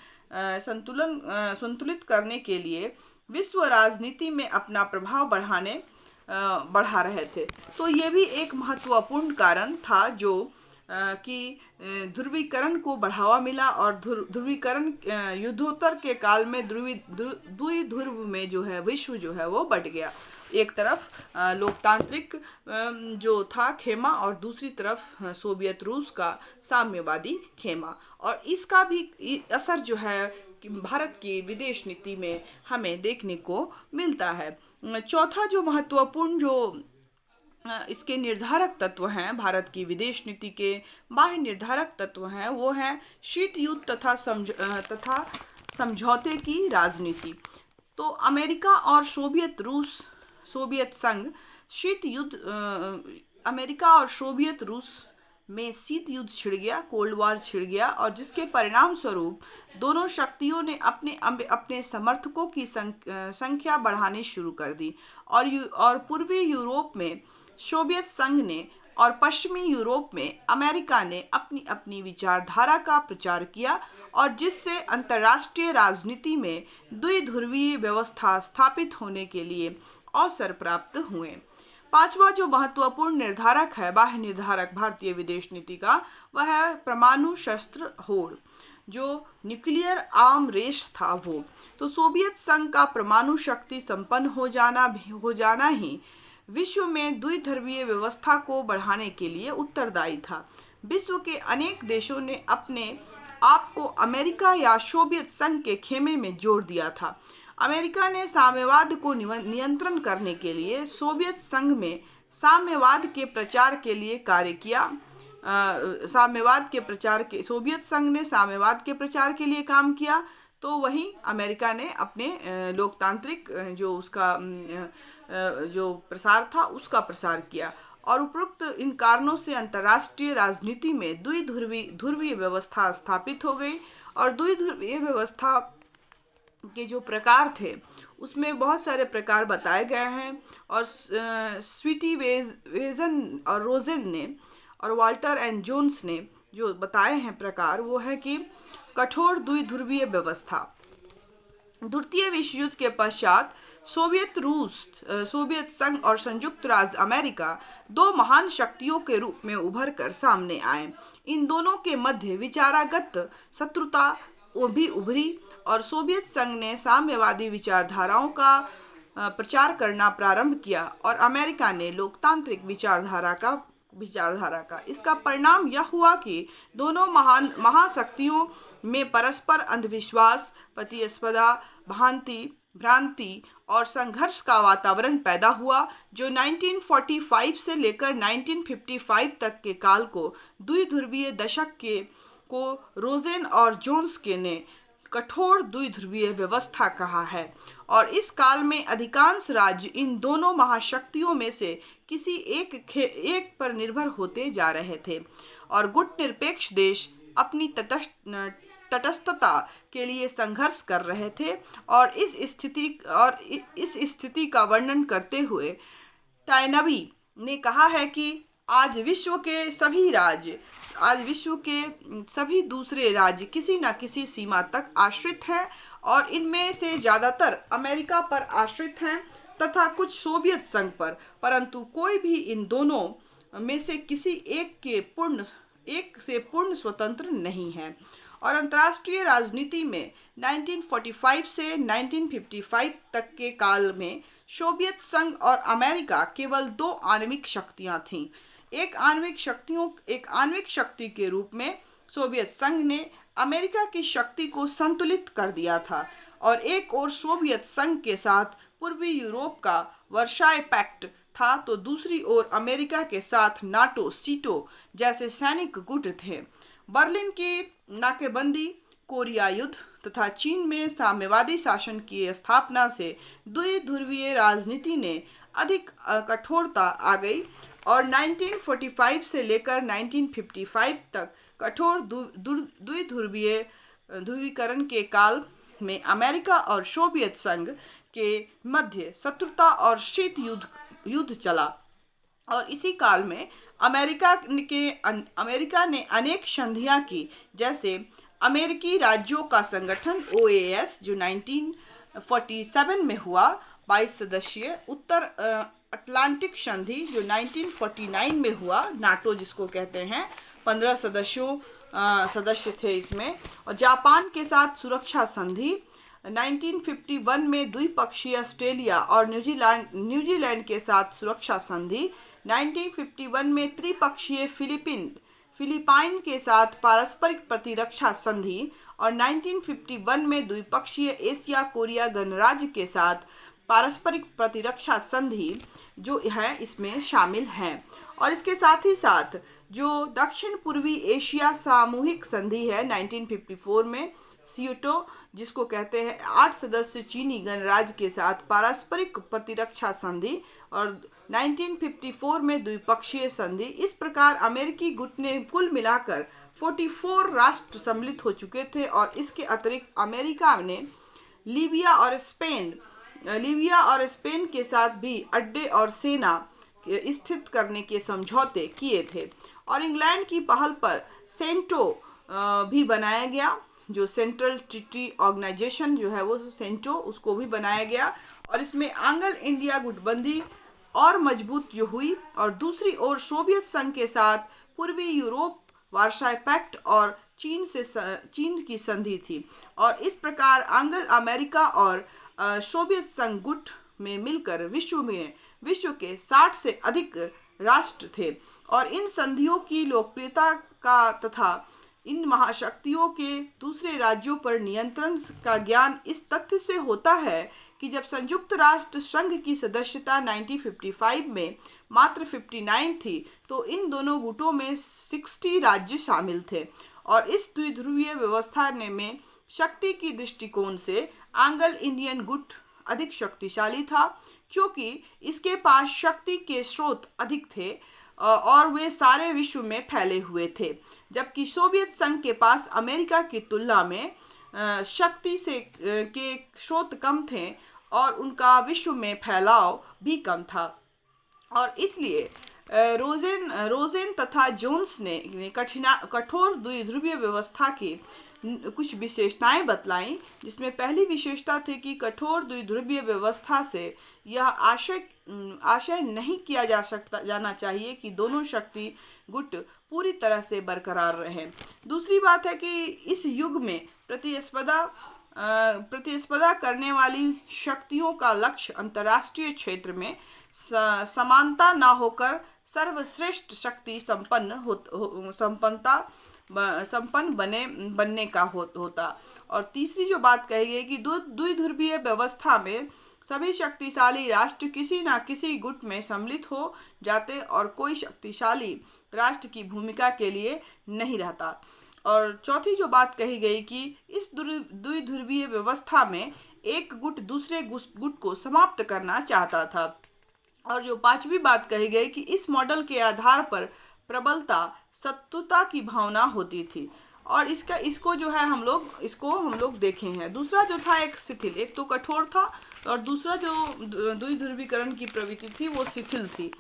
संतुलित करने के लिए विश्व राजनीति में अपना प्रभाव बढ़ा रहे थे। तो ये भी एक महत्वपूर्ण कारण था जो कि ध्रुवीकरण को बढ़ावा मिला और ध्रुवीकरण युद्धोत्तर के काल में द्वि ध्रुव में जो है विश्व जो है वो बट गया। एक तरफ लोकतांत्रिक जो था खेमा और दूसरी तरफ सोवियत रूस का साम्यवादी खेमा, और इसका भी असर जो है कि भारत की विदेश नीति में हमें देखने को मिलता है। चौथा जो महत्वपूर्ण जो इसके निर्धारक तत्व हैं, भारत की विदेश नीति के बाह्य निर्धारक तत्व हैं, वो हैं शीत युद्ध तथा समझौते की राजनीति। तो अमेरिका और सोवियत संघ शीत युद्ध अमेरिका और सोवियत रूस में शीत युद्ध छिड़ गया, कोल्ड वॉर छिड़ गया, और जिसके परिणाम स्वरूप दोनों शक्तियों ने अपने समर्थकों की संख्या बढ़ानी शुरू कर दी, और पूर्वी यूरोप में सोवियत संघ ने और पश्चिमी यूरोप में अमेरिका ने अपनी अपनी विचारधारा का प्रचार किया, और जिससे अंतर्राष्ट्रीय राजनीति में द्विध्रुवीय व्यवस्था स्थापित होने के लिए अवसर प्राप्त हुए। पांचवा जो महत्वपूर्ण निर्धारक है, बाह्य निर्धारक भारतीय विदेश नीति का, वह है परमाणु शस्त्र होड़, जो न्यूक्लियर आर्म रेस था वो। तो सोवियत संघ का परमाणु शक्ति संपन्न हो जाना ही विश्व में द्विध्रुवीय व्यवस्था को बढ़ाने के लिए उत्तरदायी था। विश्व के अनेक देशों ने अपने आप को अमेरिका या सोवियत संघ के खेमे में जोड़ दिया था। अमेरिका ने साम्यवाद को नियंत्रण करने के लिए सोवियत संघ में साम्यवाद के प्रचार के लिए कार्य किया। सोवियत संघ ने साम्यवाद के प्रचार के लिए काम किया, तो वहीं अमेरिका ने अपने लोकतांत्रिक जो उसका जो प्रसार था उसका प्रसार किया। और उपरोक्त इन कारणों से अंतर्राष्ट्रीय राजनीति में ध्रुवीय व्यवस्था स्थापित हो गई, और द्विध्रुवीय व्यवस्था के जो प्रकार थे उसमें बहुत सारे प्रकार बताए गए हैं, और स्वीटी वेजन और रोजेन ने और वाल्टर एंड जोन्स ने जो बताए हैं प्रकार, वो है कि कठोर द्विध्रुवीय व्यवस्था। द्वितीय विश्व युद्ध के पश्चात सोवियत संघ और संयुक्त राज्य अमेरिका दो महान शक्तियों के रूप में उभर कर सामने आए। इन दोनों के मध्य विचारागत शत्रुता भी उभरी, और सोवियत संघ ने साम्यवादी विचारधाराओं का प्रचार करना प्रारंभ किया, और अमेरिका ने लोकतांत्रिक विचारधारा का। इसका परिणाम यह हुआ कि दोनों महाशक्तियों में परस्पर अंधविश्वास, प्रतिस्पर्धा, भ्रांति और संघर्ष का वातावरण पैदा हुआ, जो 1945 से लेकर 1955 तक के काल को द्विध्रुवीय दशक को रोजेन और जोन्स के ने कठोर द्विध्रुवीय व्यवस्था कहा है। और इस काल में अधिकांश राज्य इन दोनों महाशक्तियों में से किसी एक पर निर्भर होते जा रहे थे, और गुटनिरपेक्ष देश अपनी तटस्थता के लिए संघर्ष कर रहे थे। और इस स्थिति का वर्णन करते हुए टायनबी ने कहा है कि आज विश्व के सभी दूसरे राज्य किसी न किसी सीमा तक आश्रित हैं, और इनमें से ज़्यादातर अमेरिका पर आश्रित हैं तथा कुछ सोवियत संघ पर, परंतु कोई भी इन दोनों में से किसी एक से पूर्ण स्वतंत्र नहीं है। और अंतर्राष्ट्रीय राजनीति में 1945 से 1955 तक के काल में सोवियत संघ और अमेरिका केवल दो आणविक शक्तियां थीं। एक आणविक शक्ति के रूप में सोवियत संघ ने अमेरिका की शक्ति को संतुलित कर दिया था, और एक और सोवियत संघ के साथ पूर्वी यूरोप का वर्साय पैक्ट था, तो दूसरी ओर अमेरिका के साथ नाटो, सीटो जैसे सैनिक गुट थे। बर्लिन की नाकेबंदी, कोरिया युद्ध तथा चीन में साम्यवादी शासन की स्थापना से द्विध्रुवीय राजनीति ने अधिक कठोरता आ गई और 1945 से लेकर 1955 तक कठोर द्विध्रुवीय ध्रुवीकरण के काल में अमेरिका और सोवियत संघ के मध्य शत्रुता और शीत युद्ध चला। और इसी काल में अमेरिका ने अनेक संधियां की, जैसे अमेरिकी राज्यों का संगठन OAS जो 1947 में हुआ, 22 सदस्यीय उत्तर अटलांटिक संधि जो 1949 में हुआ, नाटो जिसको कहते हैं, 15 सदस्य थे इसमें, और जापान के साथ सुरक्षा संधि 1951 में, द्विपक्षीय ऑस्ट्रेलिया और न्यूजीलैंड के साथ सुरक्षा संधि 1951 में, त्रिपक्षीय फिलीपाइन के साथ पारस्परिक प्रतिरक्षा संधि और 1951 में द्विपक्षीय एशिया कोरिया गणराज्य के साथ पारस्परिक प्रतिरक्षा संधि जो है इसमें शामिल हैं। और इसके साथ ही साथ जो दक्षिण पूर्वी एशिया सामूहिक संधि है 1954 में, सियोटो जिसको कहते हैं, 8 सदस्य चीनी गणराज्य के साथ पारस्परिक प्रतिरक्षा संधि और 1954 में द्विपक्षीय संधि। इस प्रकार अमेरिकी गुट ने कुल मिलाकर 44 राष्ट्र सम्मिलित हो चुके थे। और इसके अतिरिक्त अमेरिका ने लीबिया और स्पेन के साथ भी अड्डे और सेना स्थित करने के समझौते किए थे। और इंग्लैंड की पहल पर सेंटो भी बनाया गया, जो सेंट्रल ट्रीटी ऑर्गेनाइजेशन जो है वो सेंटो, उसको भी बनाया गया। और इसमें आंग्ल इंडिया गुटबंदी और मजबूत जो हुई। और दूसरी ओर सोवियत संघ के साथ पूर्वी यूरोप वार्साई पैक्ट और चीन की संधि थी। और इस प्रकार आंग्ल अमेरिका और सोवियत संघ गुट में मिलकर विश्व के 60 से अधिक राष्ट्र थे। और इन संधियों की लोकप्रियता का तथा इन महाशक्तियों के दूसरे राज्यों पर नियंत्रण का ज्ञान इस तथ्य से होता है कि जब संयुक्त राष्ट्र संघ की सदस्यता 1955 में मात्र 59 थी, तो इन दोनों गुटों में 60 राज्य शामिल थे। और इस द्विध्रुवीय व्यवस्था में शक्ति की दृष्टिकोण से आंग्ल इंडियन गुट अधिक शक्तिशाली था, क्योंकि इसके पास शक्ति के स्रोत अधिक थे और वे सारे विश्व में फैले हुए थे, जबकि सोवियत संघ के पास अमेरिका की तुलना में शक्ति के स्रोत कम थे और उनका विश्व में फैलाव भी कम था। और इसलिए रोजेन तथा जोन्स ने कठोर द्विध्रुवीय व्यवस्था की कुछ विशेषताएं बतलाईं, जिसमें पहली विशेषता थी कि कठोर द्विध्रुवीय व्यवस्था से यह आशय नहीं किया जाना चाहिए कि दोनों शक्ति गुट पूरी तरह से बरकरार रहें। दूसरी बात है कि इस युग में प्रतिस्पर्धा करने वाली शक्तियों का लक्ष्य अंतर्राष्ट्रीय क्षेत्र में समानता न होकर सर्वश्रेष्ठ शक्ति संपन्न बनने का होता। और तीसरी जो बात कही गई कि द्विध्रुवीय व्यवस्था में सभी शक्तिशाली राष्ट्र किसी न किसी गुट में सम्मिलित हो जाते और कोई शक्तिशाली राष्ट्र की भूमिका के लिए नहीं रहता। और चौथी जो बात कही गई कि इस द्विध्रुवीय व्यवस्था में एक गुट दूसरे गुट को समाप्त करना चाहता था। और जो पांचवी बात कही गई कि इस मॉडल के आधार पर प्रबलता शत्रुता की भावना होती थी। और इसको जो है हम लोग देखे हैं। दूसरा जो था एक शिथिल, एक तो कठोर था और दूसरा जो द्विध्रुवीकरण की प्रवृत्ति थी वो शिथिल थी।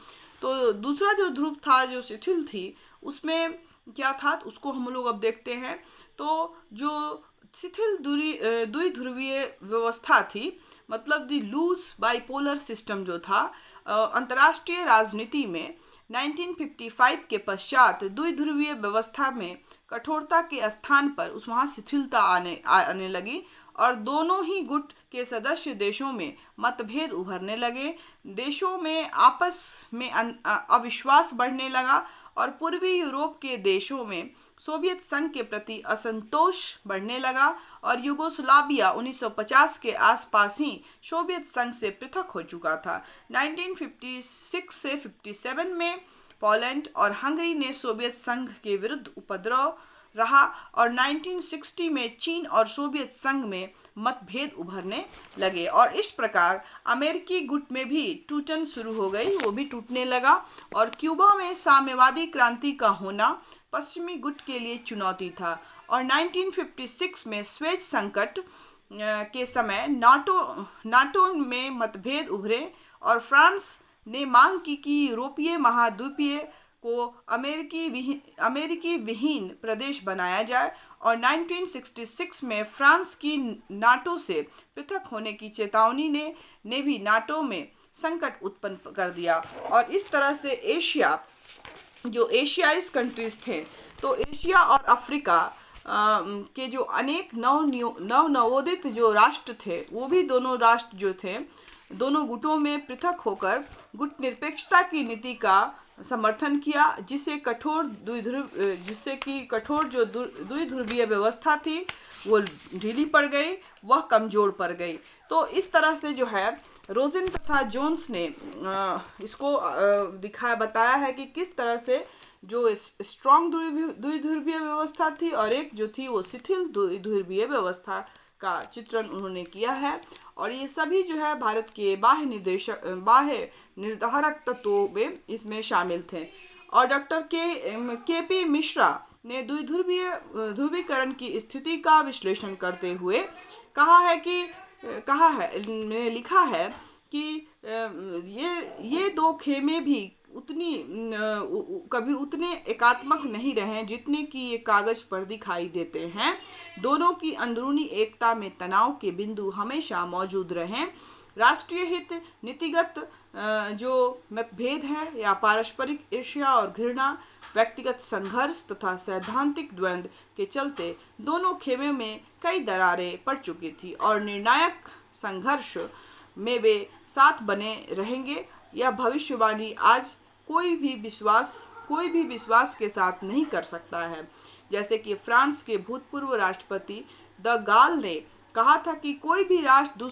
तो दूसरा जो ध्रुव था जो शिथिल थी, उसमें क्या था उसको हम लोग अब देखते हैं। तो जो शिथिल द्विध्रुवीय व्यवस्था थी, मतलब द लूज बाइपोलर सिस्टम जो था, अंतर्राष्ट्रीय राजनीति में 1955 के पश्चात द्विध्रुवीय व्यवस्था में कठोरता के स्थान पर वहाँ शिथिलता आने लगी और दोनों ही गुट के सदस्य देशों में मतभेद उभरने लगे। देशों में आपस में अविश्वास बढ़ने लगा और पूर्वी यूरोप के देशों में सोवियत संघ के प्रति असंतोष बढ़ने लगा और यूगोस्लाविया 1950 के आसपास ही सोवियत संघ से पृथक हो चुका था। 1956 से 57 में पोलैंड और हंगरी ने सोवियत संघ के विरुद्ध उपद्रव रहा और 1960 में चीन और सोवियत संघ में मतभेद उभरने लगे और इस प्रकार अमेरिकी गुट में भी टूटन शुरू हो गई, वो भी टूटने लगा। और क्यूबा में साम्यवादी क्रांति का होना पश्चिमी गुट के लिए चुनौती था और 1956 में स्वेज संकट के समय नाटो में मतभेद उभरे और फ्रांस ने मांग की कि यूरोपीय महाद्वीपीय को अमेरिकी विहीन प्रदेश बनाया जाए और 1966 में फ्रांस की नाटो से पृथक होने की चेतावनी ने भी नाटो में संकट उत्पन्न कर दिया। और इस तरह से जो एशियाई कंट्रीज थे, तो एशिया और अफ्रीका के जो अनेक नवोदित जो राष्ट्र थे, वो भी दोनों राष्ट्र जो थे दोनों गुटों में पृथक होकर गुट निरपेक्षता की नीति का समर्थन किया, जिससे कि कठोर जो द्विध्रुवीय व्यवस्था थी वो ढीली पड़ गई, वह कमजोर पड़ गई। तो इस तरह से जो है रोजिन तथा जोन्स ने इसको बताया है कि किस तरह से जो स्ट्रॉन्ग द्विध्रुवीय व्यवस्था थी और एक जो थी वो शिथिल द्विध्रुवीय व्यवस्था का चित्रण उन्होंने किया है। और ये सभी जो है भारत के बाह्य निर्धारक तत्वों में इसमें शामिल थे। और डॉक्टर के पी मिश्रा ने ध्रुवीकरण की स्थिति का विश्लेषण करते हुए लिखा है कि ये दो खेमे भी कभी उतने एकात्मक नहीं रहे जितने कि ये कागज पर दिखाई देते हैं। दोनों की अंदरूनी एकता में तनाव के बिंदु हमेशा मौजूद रहे। राष्ट्रीय हित, नीतिगत जो मतभेद हैं या पारस्परिक ईर्ष्या और घृणा, व्यक्तिगत संघर्ष तथा सैद्धांतिक द्वंद्व के चलते दोनों खेमे में कई दरारें पड़ चुकी थी और निर्णायक संघर्ष में वे साथ बने रहेंगे। यह भविष्यवाणी आज कोई भी विश्वास के साथ नहीं कर सकता है। जैसे कि फ्रांस के भूतपूर्व राष्ट्रपति द गाल ने कहा था कि कोई भी राष्ट्र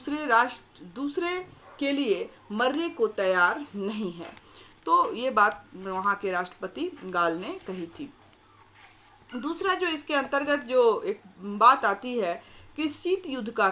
दूसरे के लिए मरने को तैयार नहीं है। तो ये बात वहाँ के राष्ट्रपति गाल ने कही थी। दूसरा जो इसके अंतर्गत जो एक बात आती है कि शीत युद्ध का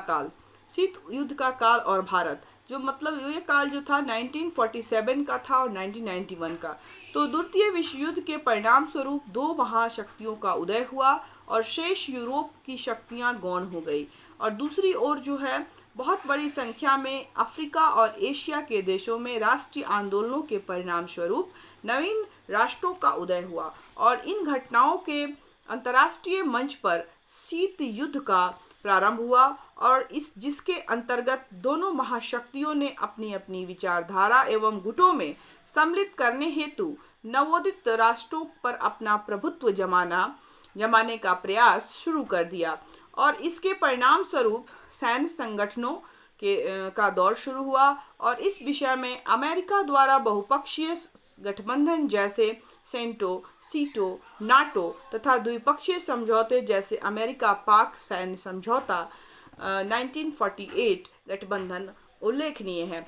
काल और भारत, जो मतलब ये काल जो था 1947 का था और 1991 का। तो द्वितीय विश्व युद्ध के परिणाम स्वरूप दो महाशक्तियों का उदय हुआ और शेष यूरोप की शक्तियां गौण हो गई। और दूसरी ओर जो है बहुत बड़ी संख्या में अफ्रीका और एशिया के देशों में राष्ट्रीय आंदोलनों के परिणाम स्वरूप नवीन राष्ट्रों का उदय हुआ और इन घटनाओं के अंतर्राष्ट्रीय मंच पर शीत युद्ध का प्रारंभ हुआ और जिसके अंतर्गत दोनों महाशक्तियों ने अपनी अपनी विचारधारा एवं गुटों में सम्मिलित करने हेतु नवोदित राष्ट्रों पर अपना प्रभुत्व जमाने का प्रयास शुरू कर दिया और इसके परिणाम स्वरूप सैन्य संगठनों का दौर शुरू हुआ। और इस विषय में अमेरिका द्वारा बहुपक्षीय गठबंधन जैसे सेंटो, सीटो, नाटो तथा द्विपक्षीय समझौते जैसे अमेरिका पाक सैन्य समझौता 1948 गठबंधन उल्लेखनीय है।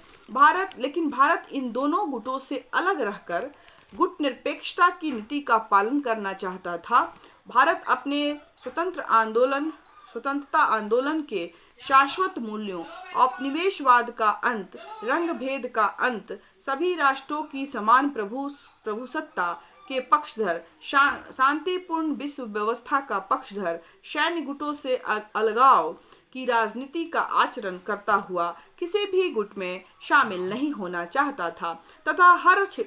लेकिन भारत इन दोनों गुटों से अलग रहकर गुट निरपेक्षता की नीति का पालन करना चाहता था। भारत अपने स्वतंत्रता आंदोलन के शाश्वत मूल्यों, औपनिवेशवाद का अंत, रंग भेद का अंत, सभी राष्ट्रों की समान प्रभुसत्ता के पक्षधर, शांतिपूर्ण विश्व व्यवस्था का पक्षधर, सैन्य गुटों से अलगाव की राजनीति का आचरण करता हुआ किसी भी गुट में शामिल नहीं होना चाहता था तथा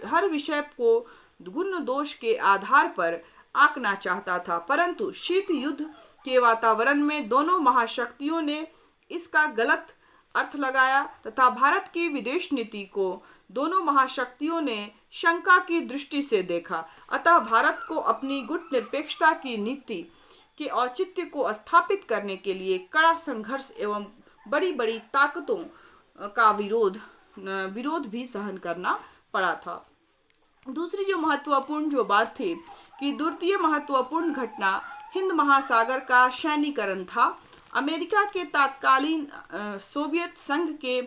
हर विषय को गुण दोष के आधार पर आंकना चाहता था। परंतु शीत युद्ध के वातावरण में दोनों महाशक्तियों ने इसका गलत अर्थ लगाया तथा भारत की विदेश नीति को दोनों महाशक्तियों ने शंका की दृष्टि से देखा। अतः भारत को अपनी गुट निरपेक्षता की नीति के औचित्य को स्थापित करने के लिए कड़ा संघर्ष एवं बड़ी बड़ी ताकतों का विरोध भी सहन करना पड़ा था। दूसरी जो महत्वपूर्ण जो बात थी कि द्वितीय महत्वपूर्ण घटना हिंद महासागर का सैन्यीकरण था। अमेरिका के तत्कालीन सोवियत संघ के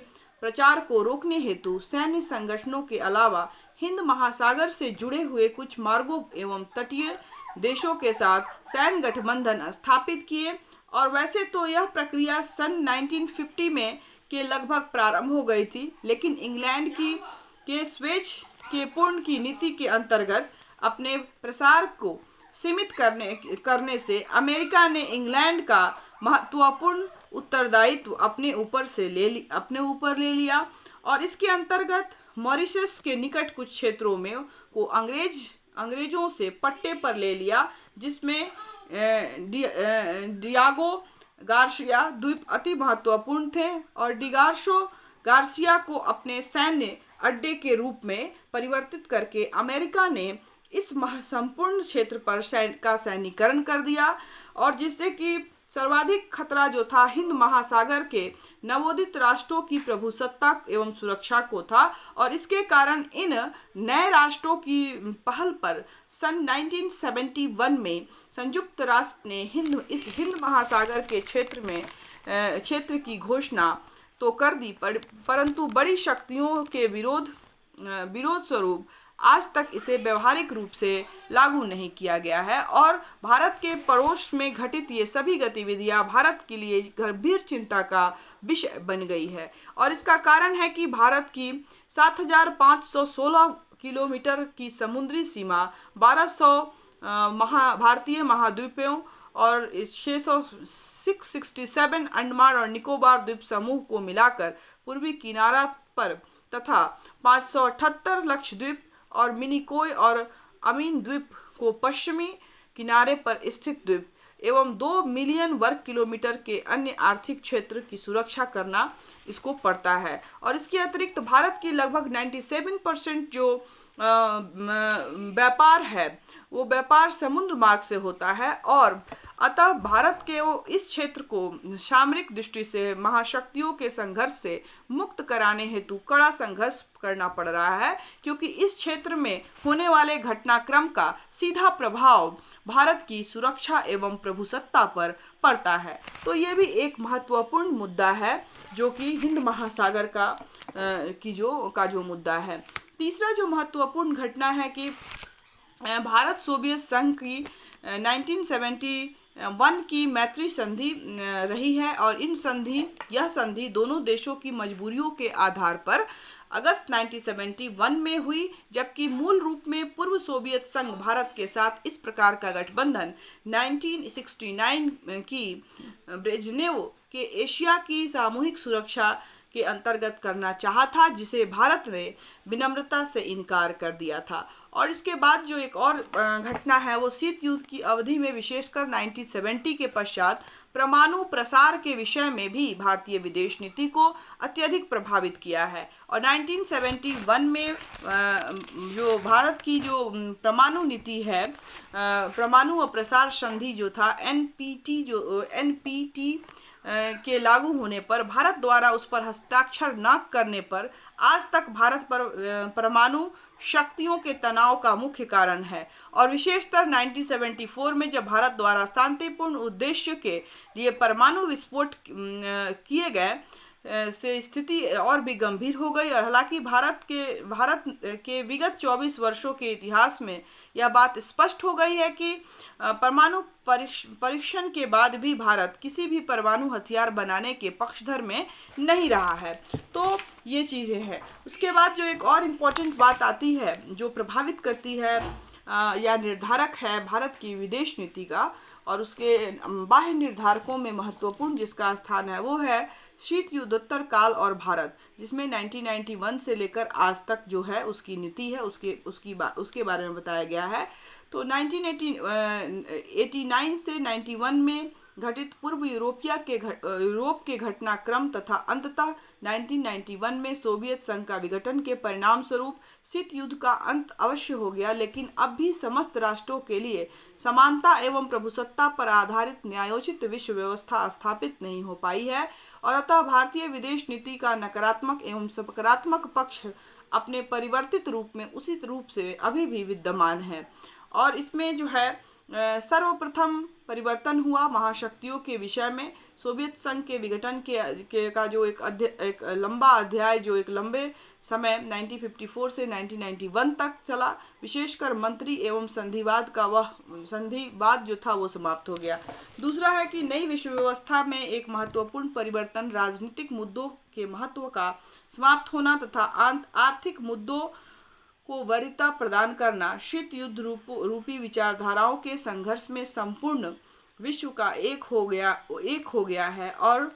प्रचार को रोकने हेतु सैन्य संगठनों के अलावा हिंद महासागर से जुड़े हुए कुछ मार्गों एवं तटीय देशों के साथ सैन्य गठबंधन स्थापित किए और वैसे तो यह प्रक्रिया सन 1950 में के लगभग प्रारंभ हो गई थी, लेकिन इंग्लैंड की के स्वेज के पूर्ण की नीति के अंतर्गत अपने प्रसार को सीमित करने से अमेरिका ने इंग्लैंड का महत्वपूर्ण उत्तरदायित्व अपने ऊपर ले लिया और इसके अंतर्गत मॉरिशस के निकट कुछ क्षेत्रों में को अंग्रेजों से पट्टे पर ले लिया, जिसमें डियागो गार्सिया द्वीप अति महत्वपूर्ण थे और डिगार्शो गार्सिया को अपने सैन्य अड्डे के रूप में परिवर्तित करके अमेरिका ने इस संपूर्ण क्षेत्र पर सैन्यकरण कर दिया और जिससे कि सर्वाधिक खतरा जो था हिंद महासागर के नवोदित राष्ट्रों की प्रभुसत्ता एवं सुरक्षा को था और इसके कारण इन नए राष्ट्रों की पहल पर सन 1971 में संयुक्त राष्ट्र ने इस हिंद महासागर के क्षेत्र की घोषणा तो कर दी, परंतु बड़ी शक्तियों के विरोध स्वरूप आज तक इसे व्यवहारिक रूप से लागू नहीं किया गया है और भारत के पड़ोस में घटित ये सभी गतिविधियां भारत के लिए गंभीर चिंता का विषय बन गई है और इसका कारण है कि भारत की 7,516 किलोमीटर की समुद्री सीमा 1200 भारतीय महाद्वीपों और 667 अंडमान और निकोबार द्वीप समूह को मिलाकर पूर्वी किनारा पर तथा 578 लक्षद्वीप और मिनिकोय और अमीन द्वीप को पश्चिमी किनारे पर स्थित द्वीप एवं 2 मिलियन वर्ग किलोमीटर के अन्य आर्थिक क्षेत्र की सुरक्षा करना इसको पड़ता है और इसके अतिरिक्त भारत की लगभग 97% जो व्यापार है वो व्यापार समुद्र मार्ग से होता है और अतः भारत के इस क्षेत्र को सामरिक दृष्टि से महाशक्तियों के संघर्ष से मुक्त कराने हेतु कड़ा संघर्ष करना पड़ रहा है, क्योंकि इस क्षेत्र में होने वाले घटनाक्रम का सीधा प्रभाव भारत की सुरक्षा एवं प्रभुसत्ता पर पड़ता है। तो ये भी एक महत्वपूर्ण मुद्दा है जो कि हिंद महासागर का जो मुद्दा है। तीसरा जो महत्वपूर्ण घटना है कि भारत सोवियत संघ की 1971 की मैत्री संधि रही है और यह संधि दोनों देशों की मजबूरियों के आधार पर अगस्त 1971 में हुई, जबकि मूल रूप में पूर्व सोवियत संघ भारत के साथ इस प्रकार का गठबंधन 1969 की ब्रेजनेव के एशिया की सामूहिक सुरक्षा के अंतर्गत करना चाहा था, जिसे भारत ने विनम्रता से इनकार कर दिया था। और इसके बाद जो एक और घटना है वो शीत युद्ध की अवधि में विशेषकर 1970 के पश्चात परमाणु प्रसार के विषय में भी भारतीय विदेश नीति को अत्यधिक प्रभावित किया है और 1971 में जो भारत की जो परमाणु नीति है, परमाणु और प्रसार संधि जो था एनपीटी के लागू होने पर भारत द्वारा उस पर हस्ताक्षर न करने पर आज तक भारत पर परमाणु शक्तियों के तनाव का मुख्य कारण है और विशेषतर 1974 में जब भारत द्वारा शांतिपूर्ण उद्देश्य के लिए परमाणु विस्फोट किए गए से स्थिति और भी गंभीर हो गई। और हालांकि भारत के विगत 24 वर्षों के इतिहास में यह बात स्पष्ट हो गई है कि परमाणु परीक्षण के बाद भी भारत किसी भी परमाणु हथियार बनाने के पक्षधर में नहीं रहा है। तो ये चीज़ें हैं। उसके बाद जो एक और इम्पोर्टेंट बात आती है जो प्रभावित करती है या निर्धारक है भारत की विदेश नीति का और उसके बाह्य निर्धारकों में महत्वपूर्ण जिसका स्थान है वो है शीत युद्धोत्तर काल और भारत, जिसमें 1991 से लेकर आज तक जो है उसकी नीति है उसके बारे में बताया गया है। तो 1989 से 91 में घटित पूर्व यूरोप के घटनाक्रम तथा अंततः 1991 में सोवियत संघ का विघटन के परिणाम स्वरूप शीत युद्ध का अंत अवश्य हो गया, लेकिन अब भी समस्त राष्ट्रों के लिए समानता एवं प्रभुसत्ता पर आधारित न्यायोचित विश्व व्यवस्था स्थापित नहीं हो पाई है और अतः भारतीय विदेश नीति का नकारात्मक एवं सकारात्मक पक्ष अपने परिवर्तित रूप में उसी रूप से अभी भी विद्यमान है। और इसमें जो है सर्वप्रथम परिवर्तन हुआ महाशक्तियों के विषय में। सोवियत संघ के विघटन का जो एक लंबा अध्याय, जो एक लंबे समय 1954 से 1991 तक चला, विशेषकर मंत्री एवं संधिवाद जो था वो समाप्त हो गया। दूसरा है कि नई विश्व व्यवस्था में एक महत्वपूर्ण परिवर्तन राजनीतिक मुद्दों के महत्व का समाप्त होना तथा आर्थिक मुद्दों को वरीयता प्रदान करना, शीत युद्ध रूपी विचारधाराओं के संघर्ष में संपूर्ण विश्व का एक हो गया है। और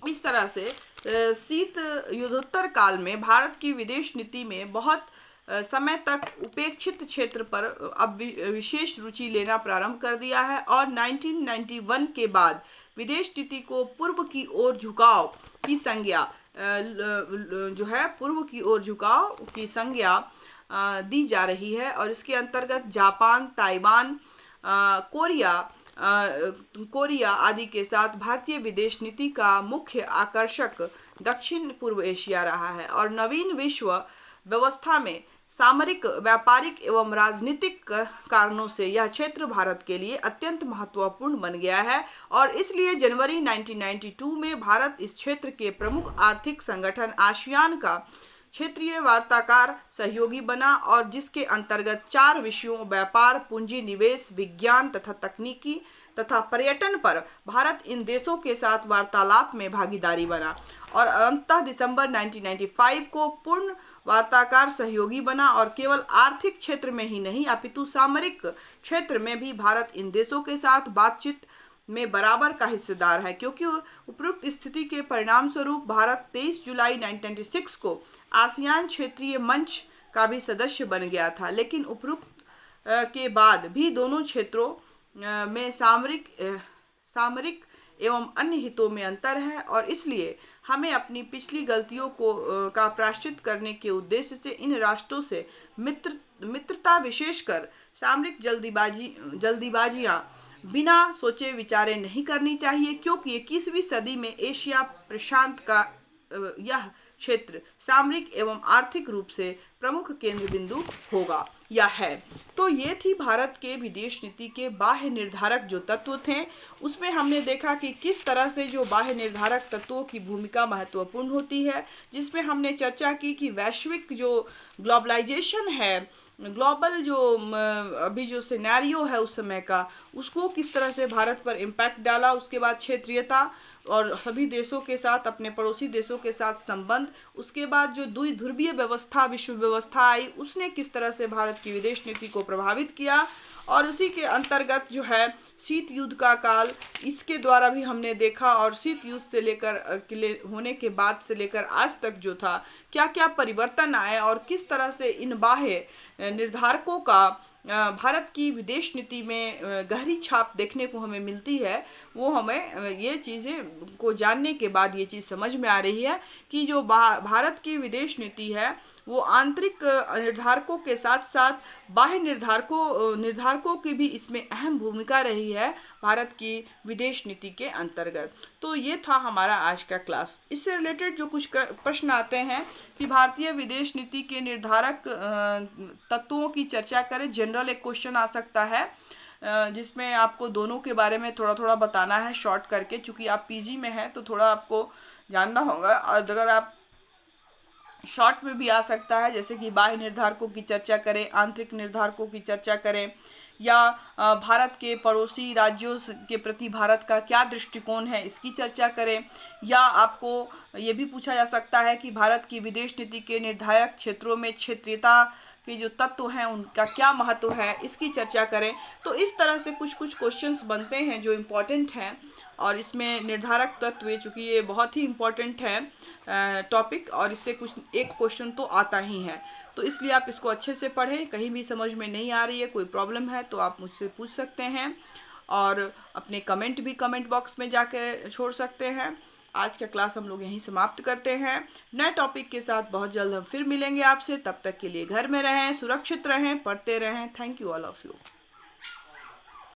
इस तरह से शीत युद्धोत्तर काल में भारत की विदेश नीति में बहुत समय तक उपेक्षित क्षेत्र पर अब विशेष रुचि लेना प्रारंभ कर दिया है। और 1991 के बाद विदेश नीति को पूर्व की ओर झुकाव की संज्ञा दी जा रही है। और इसके अंतर्गत जापान, ताइवान, कोरिया आदि के साथ भारतीय विदेश नीति का मुख्य आकर्षक दक्षिण पूर्व एशिया रहा है। और नवीन विश्व व्यवस्था में सामरिक, व्यापारिक एवं राजनीतिक कारणों से यह क्षेत्र भारत के लिए अत्यंत महत्वपूर्ण बन गया है। और इसलिए जनवरी 1992 में भारत इस क्षेत्र के प्रमुख आर्थिक संगठन आसियान का क्षेत्रीय वार्ताकार सहयोगी बना, और जिसके अंतर्गत 4 विषयों व्यापार, पूंजी निवेश, विज्ञान तथा तकनीकी तथा पर्यटन पर भारत इन देशों के साथ वार्तालाप में भागीदारी बना। और अंततः दिसंबर 1995 को पूर्ण वार्ताकार सहयोगी बना। और केवल आर्थिक क्षेत्र में ही नहीं अपितु सामरिक क्षेत्र में भी भारत इन देशों के साथ बातचीत में बराबर का हिस्सेदार है, क्योंकि उपरोक्त स्थिति के परिणाम स्वरूप भारत 23 जुलाई 1996 को आसियान क्षेत्रीय मंच का भी सदस्य बन गया था। लेकिन उपरोक्त के बाद भी दोनों क्षेत्रों में सामरिक एवं अन्य हितों में अंतर है। और इसलिए हमें अपनी पिछली गलतियों का प्रायश्चित करने के उद्देश्य से इन राष्ट्रों से मित्रता, विशेषकर सामरिक जल्दीबाजियां बिना सोचे विचारे नहीं करनी चाहिए, क्योंकि 21वीं सदी में एशिया प्रशांत का यह क्षेत्र सामरिक एवं आर्थिक रूप से प्रमुख केंद्र बिंदु होगा या है। तो ये थी भारत के विदेश नीति के बाह्य निर्धारक जो तत्व थे। उसमें हमने देखा कि किस तरह से जो बाह्य निर्धारक तत्वों की भूमिका महत्वपूर्ण होती है, जिसमें हमने चर्चा की कि वैश्विक जो ग्लोबलाइजेशन है, ग्लोबल जो अभी जो सिनेरियो है उस समय का, उसको किस तरह से भारत पर इम्पैक्ट डाला। उसके बाद क्षेत्रीयता और सभी देशों के साथ, अपने पड़ोसी देशों के साथ संबंध। उसके बाद जो द्विध्रुवीय व्यवस्था, विश्व व्यवस्था आई, उसने किस तरह से भारत की विदेश नीति को प्रभावित किया। और उसी के अंतर्गत जो है शीत युद्ध का काल, इसके द्वारा भी हमने देखा। और शीत युद्ध से लेकर होने के बाद से लेकर आज तक जो था, क्या क्या परिवर्तन आए और किस तरह से इन बाह्य निर्धारकों का भारत की विदेश नीति में गहरी छाप देखने को हमें मिलती है। वो हमें ये चीज़ें को जानने के बाद ये चीज़ समझ में आ रही है कि जो भारत की विदेश नीति है वो आंतरिक निर्धारकों के साथ साथ बाह्य निर्धारकों की भी इसमें अहम भूमिका रही है भारत की विदेश नीति के अंतर्गत। तो ये था हमारा आज का क्लास। इससे रिलेटेड जो कुछ प्रश्न आते हैं कि भारतीय विदेश नीति के निर्धारक तत्वों की चर्चा करें। जनरल एक क्वेश्चन आ सकता है जिसमें आपको दोनों के बारे में थोड़ा थोड़ा बताना है शॉर्ट करके, चूँकि आप पीजी में हैं तो थोड़ा आपको जानना होगा। और अगर आप शॉर्ट में भी आ सकता है, जैसे कि बाह्य निर्धारकों की चर्चा करें, आंतरिक निर्धारकों की चर्चा करें, या भारत के पड़ोसी राज्यों के प्रति भारत का क्या दृष्टिकोण है इसकी चर्चा करें। या आपको ये भी पूछा जा सकता है कि भारत की विदेश नीति के निर्धारक क्षेत्रों में क्षेत्रीयता के जो तत्व हैं उनका क्या महत्व है, इसकी चर्चा करें। तो इस तरह से कुछ कुछ क्वेश्चंस बनते हैं जो इम्पोर्टेंट हैं। और इसमें निर्धारक तत्व, चूँकि ये बहुत ही इम्पोर्टेंट है टॉपिक, और इससे कुछ एक क्वेश्चन तो आता ही है, तो इसलिए आप इसको अच्छे से पढ़ें। कहीं भी समझ में नहीं आ रही है, कोई प्रॉब्लम है तो आप मुझसे पूछ सकते हैं, और अपने कमेंट भी कमेंट बॉक्स में जाके छोड़ सकते हैं। आज का क्लास हम लोग यहीं समाप्त करते हैं। नए टॉपिक के साथ बहुत जल्द हम फिर मिलेंगे आपसे। तब तक के लिए घर में रहें, सुरक्षित रहें, पढ़ते रहें। Thank you all of you.